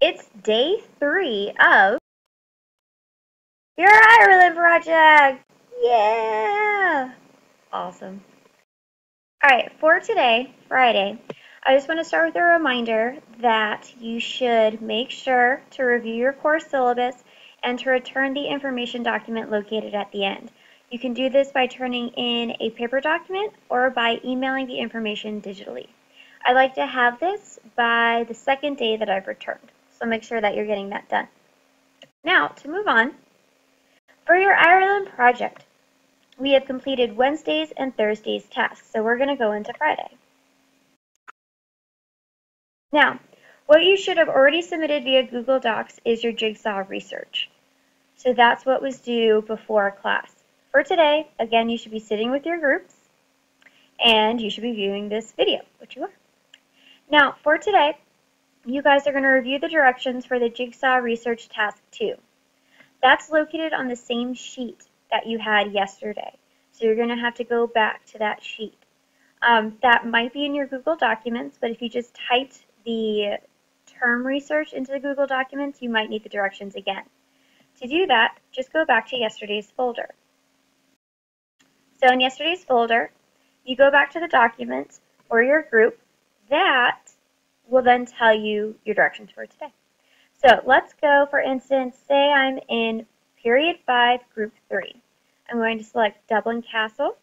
It's day 3 of your Ireland project! Yeah! Awesome. Alright, for today, Friday, I just want to start with a reminder that you should make sure to review your course syllabus and to return the information document located at the end. You can do this by turning in a paper document or by emailing the information digitally. I like to have this by the second day that I've returned, so make sure that you're getting that done. Now, to move on, for your Ireland project, we have completed Wednesday's and Thursday's tasks, so we're going to go into Friday. Now, what you should have already submitted via Google Docs is your Jigsaw Research. So that's what was due before class. For today, again, you should be sitting with your groups, and you should be viewing this video, which you are. Now, for today, you guys are going to review the directions for the Jigsaw Research Task 2. That's located on the same sheet that you had yesterday. So you're going to have to go back to that sheet. That might be in your Google Documents, but if you just typed the term research into the Google Documents, you might need the directions again. To do that, just go back to yesterday's folder. So in yesterday's folder, you go back to the document or your group. That will then tell you your directions for today. So let's go, for instance, say I'm in period 5, group 3. I'm going to select Dublin Castle,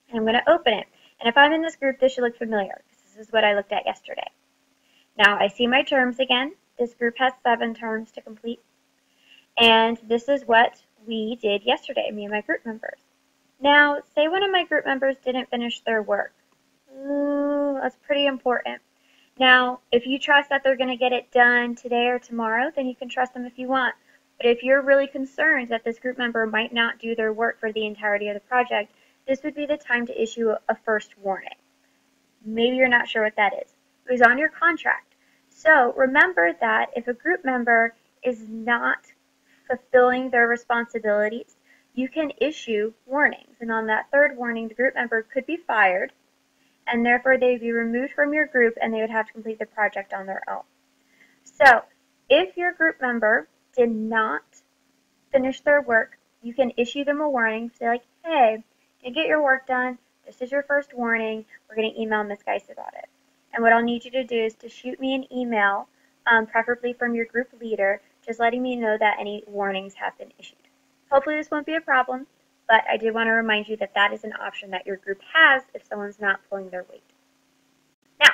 and I'm going to open it. And if I'm in this group, this should look familiar, because this is what I looked at yesterday. Now I see my terms again. This group has 7 terms to complete. And this is what we did yesterday, me and my group members. Now, say one of my group members didn't finish their work. That's pretty important. Now, if you trust that they're going to get it done today or tomorrow, then you can trust them if you want. But if you're really concerned that this group member might not do their work for the entirety of the project, this would be the time to issue a first warning. Maybe you're not sure what that is. It was on your contract. So remember that if a group member is not fulfilling their responsibilities, you can issue warnings. And on that third warning, the group member could be fired, and therefore they would be removed from your group and they would have to complete the project on their own. So if your group member did not finish their work, you can issue them a warning, say like, hey, didn't get your work done, this is your first warning, we're going to email Ms. Geis about it. And what I'll need you to do is to shoot me an email, preferably from your group leader, just letting me know that any warnings have been issued. Hopefully this won't be a problem, but I did want to remind you that that is an option that your group has if someone's not pulling their weight. Now,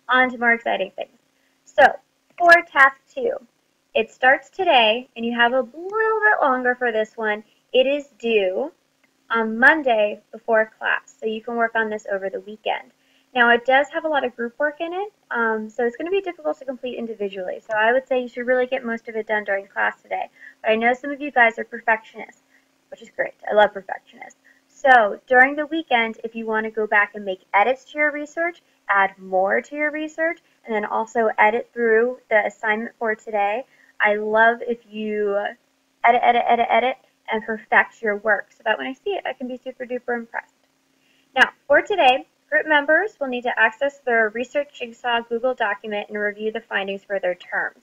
on to more exciting things. So, for task 2, it starts today, and you have a little bit longer for this one. It is due on Monday before class, so you can work on this over the weekend. Now, it does have a lot of group work in it, so it's going to be difficult to complete individually. So I would say you should really get most of it done during class today. But I know some of you guys are perfectionists, which is great. I love perfectionists. So during the weekend, if you want to go back and make edits to your research, add more to your research, and then also edit through the assignment for today, I love if you edit, and perfect your work so that when I see it, I can be super duper impressed. Now, for today, group members will need to access their Research Jigsaw Google document and review the findings for their terms.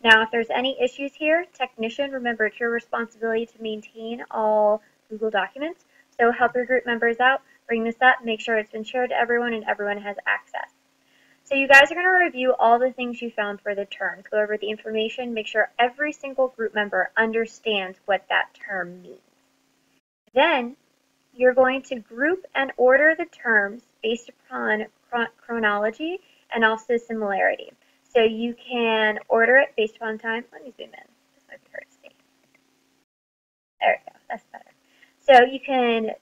Now, if there's any issues here, technician, remember it's your responsibility to maintain all Google documents. So help your group members out, bring this up, make sure it's been shared to everyone and everyone has access. So you guys are going to review all the things you found for the terms, go over the information, make sure every single group member understands what that term means. Then, you're going to group and order the terms based upon chronology and also similarity. So you can order it based upon time. Let me zoom in. This might be hard to see. There we go. That's better. So you can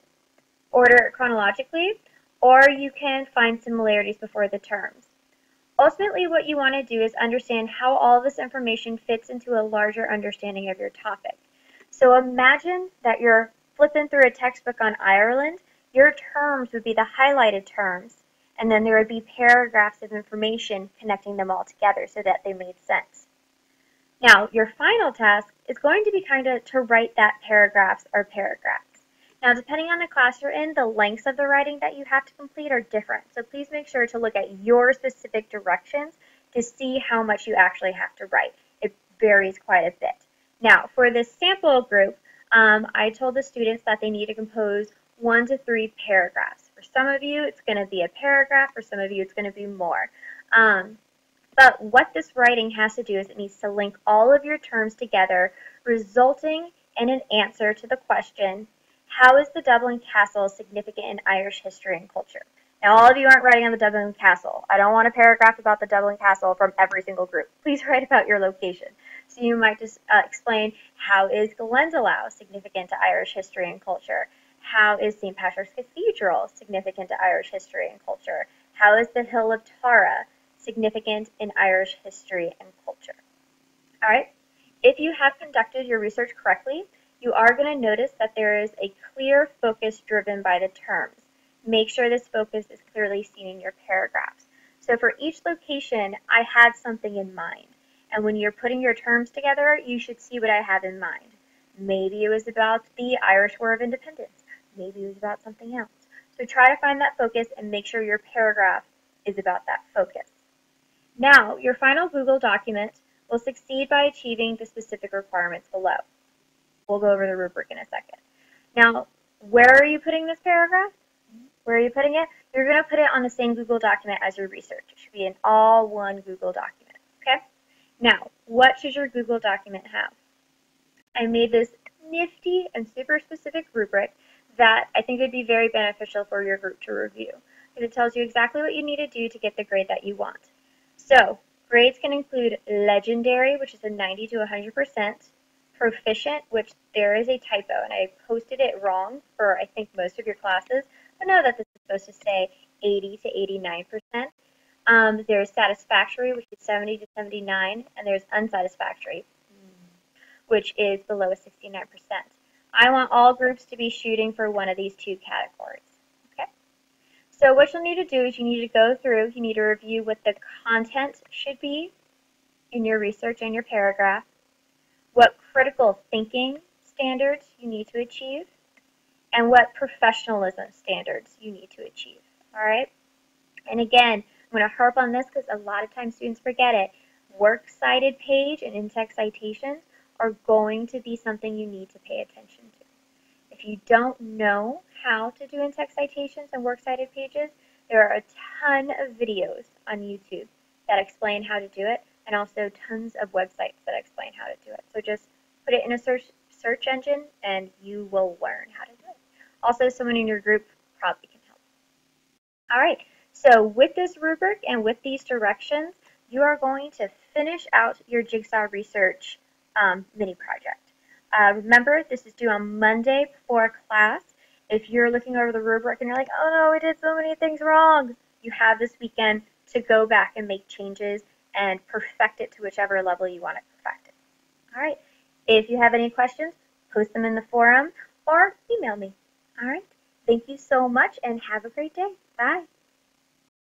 order it chronologically, or you can find similarities before the terms. Ultimately, what you want to do is understand how all this information fits into a larger understanding of your topic. So imagine that you're flipping through a textbook on Ireland. Your terms would be the highlighted terms, and then there would be paragraphs of information connecting them all together so that they made sense. Now, your final task is going to be kind of to write that paragraphs or paragraphs. Now, depending on the class you're in, the lengths of the writing that you have to complete are different. So please make sure to look at your specific directions to see how much you actually have to write. It varies quite a bit. Now, for this sample group, I told the students that they need to compose 1 to 3 paragraphs. For some of you, it's going to be a paragraph. For some of you, it's going to be more. But what this writing has to do is it needs to link all of your terms together, resulting in an answer to the question, how is the Dublin Castle significant in Irish history and culture? Now, all of you aren't writing on the Dublin Castle. I don't want a paragraph about the Dublin Castle from every single group. Please write about your location. So you might just explain, how is Glendalough significant to Irish history and culture? How is St. Patrick's Cathedral significant to Irish history and culture? How is the Hill of Tara significant in Irish history and culture? All right. If you have conducted your research correctly, you are going to notice that there is a clear focus driven by the terms. Make sure this focus is clearly seen in your paragraphs. So for each location, I had something in mind. And when you're putting your terms together, you should see what I have in mind. Maybe it was about the Irish War of Independence. Maybe it was about something else. So try to find that focus and make sure your paragraph is about that focus. Now, your final Google document will succeed by achieving the specific requirements below. We'll go over the rubric in a second. Now, where are you putting this paragraph? Where are you putting it? You're going to put it on the same Google document as your research. It should be an all-one Google document, okay? Now, what should your Google document have? I made this nifty and super specific rubric that I think would be very beneficial for your group to review, because it tells you exactly what you need to do to get the grade that you want. So, grades can include legendary, which is a 90 to 100%, proficient, which there is a typo, and I posted it wrong for I think most of your classes, but know that this is supposed to say 80 to 89%. There's satisfactory, which is 70 to 79, and there's unsatisfactory, which is the lowest 69%. I want all groups to be shooting for one of these two categories. Okay? So what you'll need to do is you need to go through, you need to review what the content should be in your research and your paragraph, what critical thinking standards you need to achieve, and what professionalism standards you need to achieve. All right? And again, I'm going to harp on this because a lot of times students forget it. Works cited page and in-text citations are going to be something you need to pay attention to. If you don't know how to do in-text citations and works cited pages, there are a ton of videos on YouTube that explain how to do it, and also tons of websites that explain how to do it. So just put it in a search engine and you will learn how to do it. Also, someone in your group probably can help. All right, so with this rubric and with these directions, you are going to finish out your Jigsaw Research mini project. Remember, this is due on Monday before class. If you're looking over the rubric and you're like, oh no, we did so many things wrong, you have this weekend to go back and make changes and perfect it to whichever level you want to perfect it. All right. If you have any questions, post them in the forum or email me. All right. Thank you so much and have a great day. Bye.